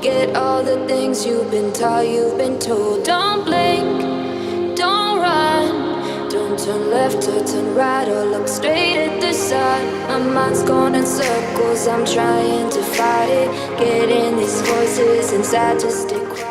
Forget all the things you've been taught, you've been told. Don't blink, don't run, don't turn left or turn right or look straight at the sun. My mind's going in circles, I'm trying to fight it. Getting these voices inside to stay quiet.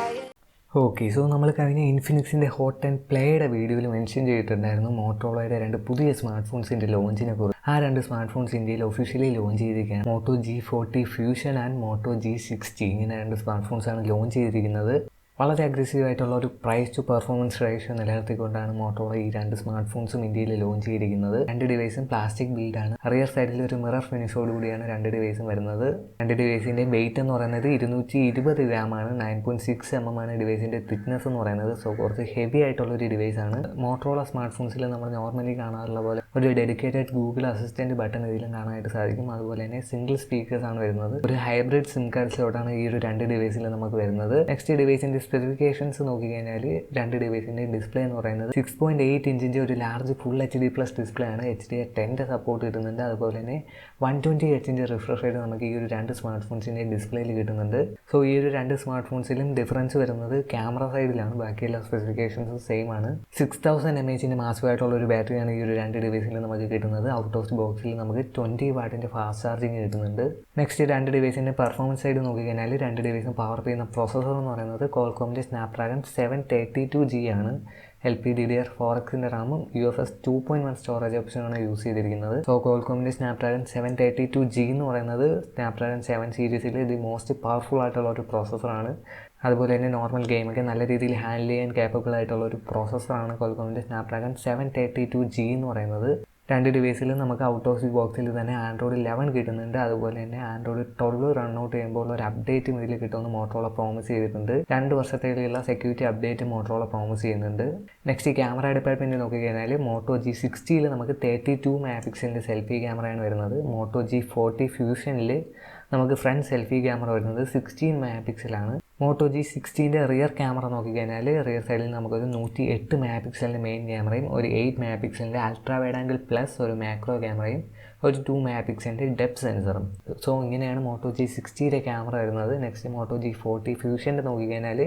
Okay, so നമ്മൾ കഴിഞ്ഞ ഇൻഫിനിക്സിൻ്റെ hot and പ്ലേയുടെ വീഡിയോയിൽ mention ചെയ്തിട്ടുണ്ടായിരുന്നു മോട്ടോറോളയുടെ 2 പുതിയ smart ഫോൺസിൻ്റെ ലോഞ്ചിനെ കുറിച്ച്. ആ 2 smartphones ഇന്ത്യയിൽ officially launch ചെയ്തിരിക്കുകയാണ്. Moto G40 fusion and Moto G60 ഇങ്ങനെ 2 സ്മാർട്ട് ഫോൺസാണ് ലോഞ്ച് ചെയ്തിരിക്കുന്നത്. വളരെ അഗ്രസീവായിട്ടുള്ള ഒരു പ്രൈസ് ടു പെർഫോമൻസ് റേഷ്യോ നിലനിർത്തിക്കൊണ്ടാണ് മോട്ടോറോള ഈ 2 സ്മാർട്ട് ഫോൺസും ഇന്ത്യയിൽ ലോഞ്ച് ചെയ്തിരിക്കുന്നത്. 2 ഡിവൈസും പ്ലാസ്റ്റിക് ബിൽഡാണ്. റിയർ സൈഡിൽ ഒരു മിറർ ഫിനിഷോടുകൂടിയാണ് 2 ഡിവൈസും വരുന്നത്. 2 ഡിവൈസിൻ്റെ വെയിറ്റ് എന്ന് പറയുന്നത് 220 ഗ്രാമാണ്. 9.6 mm ആണ് ഡിവൈസിൻ്റെ തിക്നെസ് എന്ന് പറയുന്നത്. സോ കുറച്ച് ഹെവി ആയിട്ടുള്ളൊരു ഡിവൈസാണ്. മോട്ടോറോള സ്മാർട്ട് ഫോൺസിൽ നമ്മൾ നോർമലി കാണാറുള്ള പോലെ ഒരു ഡെഡിക്കേറ്റഡ് ഗൂഗിൾ അസിസ്റ്റൻറ്റ് ബട്ടൺ ഇതിലും കാണാനായിട്ട് സാധിക്കും. അതുപോലെ തന്നെ സിംഗിൾ സ്പീക്കേഴ്സാണ് വരുന്നത്. ഒരു ഹൈബ്രിഡ് സിം കാർഡ് സ്ലോട്ടാണ് ഈ ഒരു 2 ഡിവൈസിൽ നമുക്ക് വരുന്നത്. നെക്സ്റ്റ് ഡിവൈസിൻ്റെ സ്പെസിഫിക്കേഷൻസ് നോക്കിക്കഴിഞ്ഞാൽ 2 ഡിവൈസിൻ്റെ ഡിസ്പ്ലേ എന്ന് പറയുന്നത് 6.8 ഇഞ്ചിൻ്റെ ഒരു ലാർജ് ഫുൾ HD+ ഡിസ്പ്ലേ ആണ്. HDR10 സപ്പോർട്ട് കിട്ടുന്നുണ്ട്. അതുപോലെ തന്നെ 120 Hz റിഫ്രഷ് റേറ്റ് നമുക്ക് ഈ ഒരു 2 സ്മാർട്ട് ഫോൺസിൻ്റെ ഡിസ്പ്ലേയിൽ കിട്ടുന്നുണ്ട്. സോ ഈ ഒരു 2 സ്മാർട്ട് ഫോൺസിലും ഡിഫറൻസ് വരുന്നത് ക്യാമറ സൈഡിലാണ്. ബാക്കിയുള്ള സ്പെസിഫിക്കേഷൻസ് സെയിം ആണ്. 6000 mAh മാസീവ് ആയിട്ടുള്ള ഒരു ബാറ്ററിയാണ് ഈ ഒരു 2 ഡിവൈസിൽ നമുക്ക് കിട്ടുന്നത്. ഔട്ട് ഓഫ് ബോക്സിൽ നമുക്ക് 20 വാട്ടിൻ്റെ ഫാസ്റ്റ് ചാർജിങ് കിട്ടുന്നുണ്ട്. നെക്സ്റ്റ് 2 ഡിവൈസിൻ്റെ പെർഫോമൻസ് സൈഡ് നോക്കിക്കഴിഞ്ഞാൽ 2 ഡിവൈസും പവർ ചെയ്യുന്ന പ്രോസസ്സർ എന്ന് പറയുന്നത് Qualcomm's snapdragon 732G ആണ്. LPDDR4Xൻ്റെ റാമും UFS 2.1 സ്റ്റോറേജ് ഓപ്ഷനാണ് യൂസ് ചെയ്തിരിക്കുന്നത്. സോ Qualcomm's snapdragon 732G എന്ന് പറയുന്നത് snapdragon 7 സീരീസിൽ ദി മോസ്റ്റ് പവർഫുൾ ആയിട്ടുള്ള ഒരു പ്രോസസ്സറാണ്. അതുപോലെ തന്നെ നോർമൽ ഗെയിമൊക്കെ നല്ല രീതിയിൽ ഹാൻഡിൽ ചെയ്യാൻ കേപ്പബിൾ ആയിട്ടുള്ള ഒരു പ്രോസസ്സറാണ് Qualcomm's snapdragon 732G എന്ന് പറയുന്നത്. 2 ഡിവൈസിലും നമുക്ക് ഔട്ട് ഓഫ് ദി ബോക്സിൽ തന്നെ Android 11 കിട്ടുന്നുണ്ട്. അതുപോലെ തന്നെ Android 12 റൺ ഔട്ട് ചെയ്യുമ്പോൾ ഒരു അപ്ഡേറ്റും ഇതിൽ കിട്ടുമെന്ന് മോട്ടോറോള പ്രോമിസ് ചെയ്തിട്ടുണ്ട്. 2 വർഷത്തേക്കുള്ള സെക്യൂരിറ്റി അപ്ഡേറ്റ് മോട്ടോറോള പ്രോമിസ് ചെയ്യുന്നുണ്ട്. നെക്സ്റ്റ് ക്യാമറ ഡിപ്പാർട്ട്മെൻറ്റ് നോക്കിക്കഴിഞ്ഞാൽ മോട്ടോ G60 നമുക്ക് 32 MP സെൽഫി ക്യാമറയാണ് വരുന്നത്. മോട്ടോ G40 ഫ്യൂഷനിൽ നമുക്ക് ഫ്രണ്ട് സെൽഫി ക്യാമറ വരുന്നത് 16 MP ആണ്. മോട്ടോ G60ൻ്റെ റിയർ ക്യാമറ നോക്കിക്കഴിഞ്ഞാൽ റിയർ സൈഡിൽ നമുക്കൊരു 108 MP മെയിൻ ക്യാമറയും ഒരു 8 MP ultra wide angle plus ഒരു മാക്രോ ക്യാമറയും ഒരു 2 MP ഡെപ്ത് സെൻസറും. സോ ഇങ്ങനെയാണ് മോട്ടോ G60യുടെ ക്യാമറ വരുന്നത്. നെക്സ്റ്റ് മോട്ടോ G40 ഫ്യൂഷൻ്റെ നോക്കിക്കഴിഞ്ഞാൽ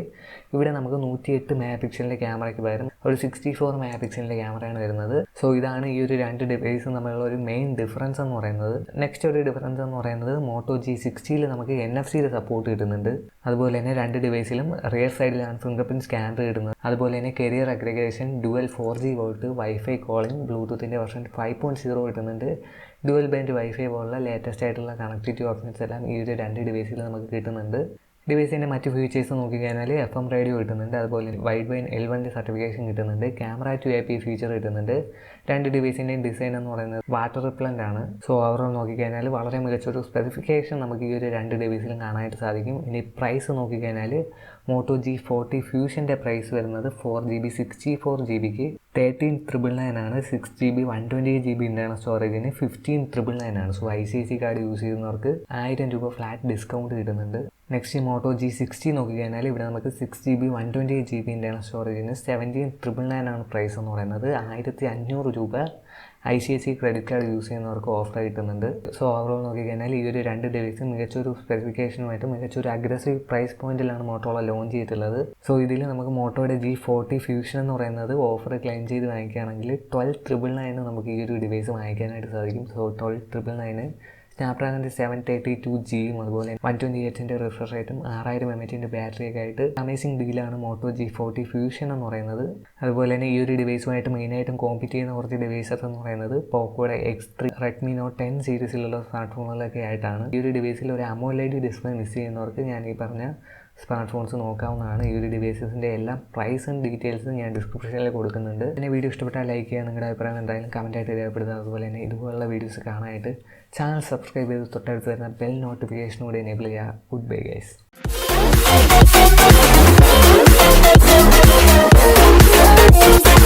ഇവിടെ നമുക്ക് 108 MP ക്യാമറയ്ക്ക് പകരം ഒരു 64 MP ക്യാമറയാണ് വരുന്നത്. സോ ഇതാണ് ഈ ഒരു 2 ഡിവൈസും തമ്മിലുള്ള ഒരു മെയിൻ ഡിഫറൻസ് എന്ന് പറയുന്നത്. നെക്സ്റ്റ് ഒരു ഡിഫറൻസ് എന്ന് പറയുന്നത് മോട്ടോ G60യിൽ നമുക്ക് NFC സപ്പോർട്ട് കിട്ടുന്നുണ്ട്. അതുപോലെ തന്നെ 2 ഡിവൈസിലും റിയർ സൈഡിലാണ് ഫിംഗർ പ്രിൻറ്റ് സ്കാനർ കിട്ടുന്നത്. അതുപോലെ തന്നെ carrier aggregation, dual 4G volte, wifi calling, ബ്ലൂടൂത്തിൻ്റെ വെർഷൻ 5.0 കിട്ടുന്നുണ്ട്. ഡുവൽ ബാൻഡ് വൈഫൈ പോലുള്ള ലേറ്റസ്റ്റ് ആയിട്ടുള്ള കണക്ടിവിറ്റി ഓപ്ഷൻസ് എല്ലാം ഈ ഒരു 2 ഡിവൈസിൽ നമുക്ക് കിട്ടുന്നുണ്ട്. ഡിവൈസിൻ്റെ മറ്റ് ഫീച്ചേഴ്സ് നോക്കിക്കഴിഞ്ഞാൽ FM റേഡിയോ കിട്ടുന്നുണ്ട്. അതുപോലെ വൈഡ് ബാൻഡ് L1 സർട്ടിഫിക്കേഷൻ കിട്ടുന്നുണ്ട്. ക്യാമറ 2AP ഫീച്ചർ കിട്ടുന്നുണ്ട്. 2 ഡിവൈസിൻ്റെയും ഡിസൈൻ എന്ന് പറയുന്നത് വാട്ടർ റിപ്പലൻ്റ് ആണ്. സോ ഓവറോൾ നോക്കിക്കഴിഞ്ഞാൽ വളരെ മികച്ചൊരു സ്പെസിഫിക്കേഷൻ നമുക്ക് ഈ ഒരു 2 ഡിവൈസിലും കാണാനായിട്ട് സാധിക്കും. ഇനി പ്രൈസ് നോക്കിക്കഴിഞ്ഞാൽ മോട്ടോ G40 ഫ്യൂഷൻ്റെ പ്രൈസ് വരുന്നത് 4GB 64GB 13,999 ആണ്. 6GB 128GB ഇൻ്റർണൽ സ്റ്റോറേജിന് 15,999 ആണ്. സോ ICIC കാർഡ് യൂസ് ചെയ്യുന്നവർക്ക് 1000 രൂപ ഫ്ലാറ്റ് ഡിസ്കൗണ്ട് കിട്ടുന്നുണ്ട്. നെക്സ്റ്റ് മോട്ടോ G60 നോക്കിക്കഴിഞ്ഞാൽ ഇവിടെ നമുക്ക് 6GB 128GB ഇൻ്റർണൽ സ്റ്റോറേജിന് 17,999 ആണ് പ്രൈസ് എന്ന് പറയുന്നത്. 1500 രൂപ ICIC ക്രെഡിറ്റ് കാർഡ് യൂസ് ചെയ്യുന്നവർക്ക് ഓഫർ കിട്ടുന്നുണ്ട്. സോ ഓവറോൾ നോക്കിക്കഴിഞ്ഞാൽ ഈ ഒരു 2 ഡിവൈസും മികച്ചൊരു സ്പെസിഫിക്കേഷനുമായിട്ട് മികച്ചൊരു അഗ്രസീവ് പ്രൈസ് പോയിന്റിലാണ് മോട്ടോറോള ലോഞ്ച് ചെയ്തിട്ടുള്ളത്. സോ ഇതിൽ നമുക്ക് മോട്ടോയുടെ G40 ഫ്യൂഷൻ എന്ന് പറയുന്നത് ഓഫർ ക്ലെയിം ചെയ്ത് വാങ്ങിക്കുകയാണെങ്കിൽ 12,999 നമുക്ക് ഈ ഒരു ഡിവൈസ് വാങ്ങിക്കാനായിട്ട് സാധിക്കും. സോ 12,999 സ്നാപ്ഡ്രാഗണിൻ്റെ 732G അതുപോലെ 120 Hz റിഫ്രഷ് റേറ്റും 6000 mAh ബാറ്ററിയൊക്കെ ആയിട്ട് അമേസിംഗ് ഡീലാണ് മോട്ടോ G40 ഫ്യൂഷൻ എന്ന് പറയുന്നത്. അതുപോലെ തന്നെ ഈ ഒരു ഡിവൈസുമായിട്ട് മെയിനായിട്ടും കോമ്പീറ്റ് ചെയ്യുന്ന കുറച്ച് ഡിവൈസസ് എന്ന് പറയുന്നത് പോക്കോയുടെ X3, റെഡ്മി നോട്ട് 10 സീരീസിലുള്ള സ്മാർട്ട് ഫോണുകളൊക്കെ ആയിട്ടാണ്. ഈ ഒരു ഡിവൈസിൽ ഒരു AMOLED ഡിസ്പ്ലേ മിസ് ചെയ്യുന്നവർക്ക് ഞാൻ ഈ പറഞ്ഞ സ്മാർട്ട് ഫോൺസ് നോക്കാവുന്നതാണ്. ഈ ഒരു ഡിവൈസസിൻ്റെ എല്ലാ പ്രൈസും ഡീറ്റെയിൽസും ഞാൻ ഡിസ്ക്രിപ്ഷനിൽ കൊടുക്കുന്നുണ്ട്. പിന്നെ വീഡിയോ ഇഷ്ടപ്പെട്ടാൽ ലൈക്ക് ചെയ്യുക, നിങ്ങളുടെ അഭിപ്രായം എന്തായാലും കമൻറ്റായിട്ട് രേഖപ്പെടുത്തുക. അതുപോലെ തന്നെ ഇതുപോലുള്ള വീഡിയോസ് കാണാനായിട്ട് ചാനൽ സബ്സ്ക്രൈബ് ചെയ്ത് തൊട്ടടുത്ത് വരുന്ന ബെൽ നോട്ടിഫിക്കേഷൻ കൂടി എനേബിൾ ചെയ്യുക. Good bye guys.